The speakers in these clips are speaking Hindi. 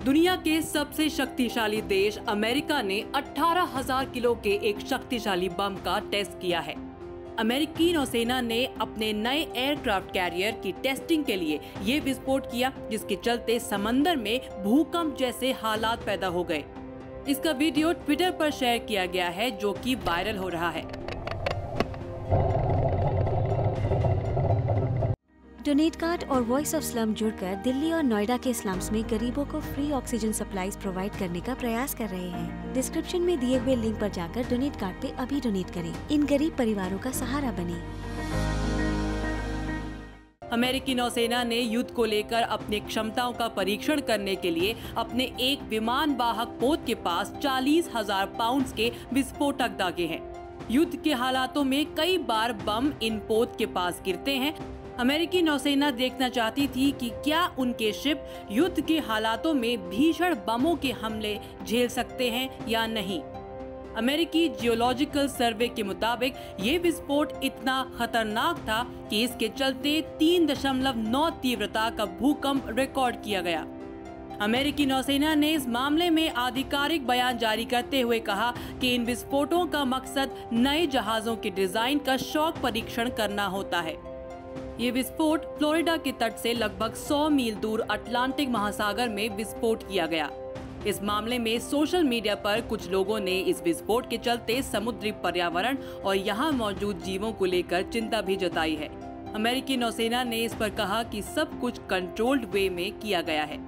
दुनिया के सबसे शक्तिशाली देश अमेरिका ने 18,000 किलो के एक शक्तिशाली बम का टेस्ट किया है। अमेरिकी नौसेना ने अपने नए एयरक्राफ्ट कैरियर की टेस्टिंग के लिए ये विस्फोट किया, जिसके चलते समंदर में भूकंप जैसे हालात पैदा हो गए। इसका वीडियो ट्विटर पर शेयर किया गया है, जो कि वायरल हो रहा है। डोनेट कार्ड और वॉइस ऑफ स्लम जुड़कर दिल्ली और नोएडा के स्लम्स में गरीबों को फ्री ऑक्सीजन सप्लाईज प्रोवाइड करने का प्रयास कर रहे हैं। डिस्क्रिप्शन में दिए हुए लिंक पर जाकर डोनेट कार्ड पे अभी डोनेट करें। इन गरीब परिवारों का सहारा बने। अमेरिकी नौसेना ने युद्ध को लेकर अपनी क्षमताओं का परीक्षण करने के लिए अपने एक विमान वाहक पोत के पास 40,000 पाउंड के विस्फोटक दागे हैं। युद्ध के हालातों में कई बार बम इन पोत के पास गिरते हैं। अमेरिकी नौसेना देखना चाहती थी कि क्या उनके शिप युद्ध के हालातों में भीषण बमों के हमले झेल सकते हैं या नहीं। अमेरिकी जियोलॉजिकल सर्वे के मुताबिक ये विस्फोट इतना खतरनाक था कि इसके चलते 3.9 तीव्रता का भूकंप रिकॉर्ड किया गया। अमेरिकी नौसेना ने इस मामले में आधिकारिक बयान जारी करते हुए कहा कि इन विस्फोटों का मकसद नए जहाजों के डिजाइन का शौक परीक्षण करना होता है। ये विस्फोट फ्लोरिडा के तट से लगभग 100 मील दूर अटलांटिक महासागर में विस्फोट किया गया। इस मामले में सोशल मीडिया पर कुछ लोगों ने इस विस्फोट के चलते समुद्री पर्यावरण और यहाँ मौजूद जीवों को लेकर चिंता भी जताई है। अमेरिकी नौसेना ने इस पर कहा कि सब कुछ कंट्रोल्ड वे में किया गया है।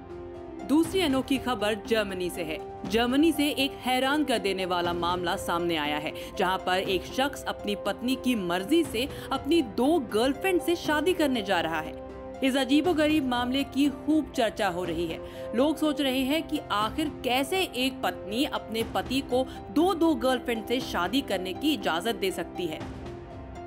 दूसरी अनोखी खबर जर्मनी से है। जर्मनी से एक हैरान कर देने वाला मामला सामने आया है, जहां पर एक शख्स अपनी पत्नी की मर्जी से अपनी 2 गर्लफ्रेंड से शादी करने जा रहा है। इस अजीबोगरीब मामले की खूब चर्चा हो रही है। लोग सोच रहे हैं कि आखिर कैसे एक पत्नी अपने पति को 2 गर्लफ्रेंड से शादी करने की इजाजत दे सकती है।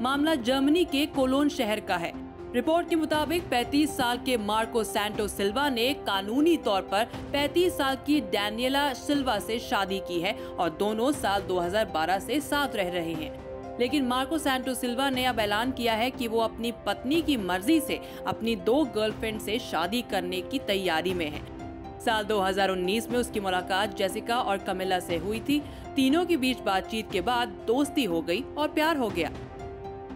मामला जर्मनी के कोलोन शहर का है। रिपोर्ट के मुताबिक 35 साल के मार्को सैंटो सिल्वा ने कानूनी तौर पर 35 साल की डैनियला सिल्वा से शादी की है और दोनों साल 2012 से साथ रह रहे हैं। लेकिन मार्को सैंटो सिल्वा ने अब ऐलान किया है कि वो अपनी पत्नी की मर्जी से अपनी 2 गर्लफ्रेंड से शादी करने की तैयारी में है। साल 2019 में उसकी मुलाकात जेसिका और कमिला से हुई थी। तीनों के बीच बातचीत के बाद दोस्ती हो गई और प्यार हो गया।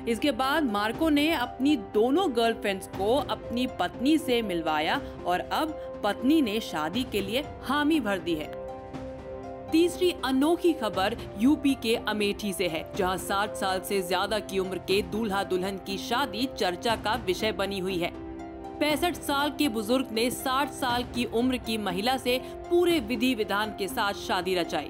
इसके बाद मार्को ने अपनी दोनों गर्लफ्रेंड्स को अपनी पत्नी से मिलवाया और अब पत्नी ने शादी के लिए हामी भर दी है। तीसरी अनोखी खबर यूपी के अमेठी से है, जहां 60 साल से ज्यादा की उम्र के दूल्हा दुल्हन की शादी चर्चा का विषय बनी हुई है। 65 साल के बुजुर्ग ने 60 साल की उम्र की महिला से पूरे विधि विधान के साथ शादी रचाई।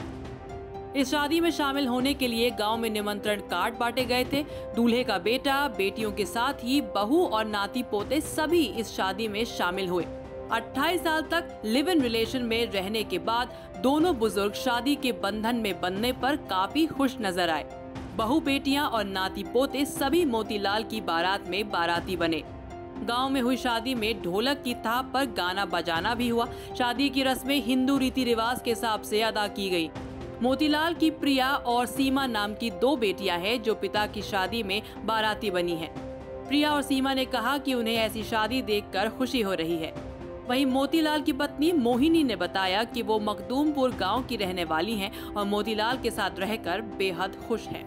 इस शादी में शामिल होने के लिए गांव में निमंत्रण कार्ड बांटे गए थे। दूल्हे का बेटा, बेटियों के साथ ही बहू और नाती पोते सभी इस शादी में शामिल हुए। 28 साल तक लिव इन रिलेशन में रहने के बाद दोनों बुजुर्ग शादी के बंधन में बंधने पर काफी खुश नजर आए। बहू, बेटियां और नाती पोते सभी मोतीलाल की बारात में बाराती बने। गांव में हुई शादी में ढोलक की थाप पर गाना बजाना भी हुआ। शादी की रस्में हिंदू रीति रिवाज के हिसाब से अदा की गयी। मोतीलाल की प्रिया और सीमा नाम की 2 बेटियां हैं, जो पिता की शादी में बाराती बनी हैं। प्रिया और सीमा ने कहा कि उन्हें ऐसी शादी देखकर खुशी हो रही है। वहीं मोतीलाल की पत्नी मोहिनी ने बताया कि वो मखदूमपुर गांव की रहने वाली हैं और मोतीलाल के साथ रहकर बेहद खुश हैं।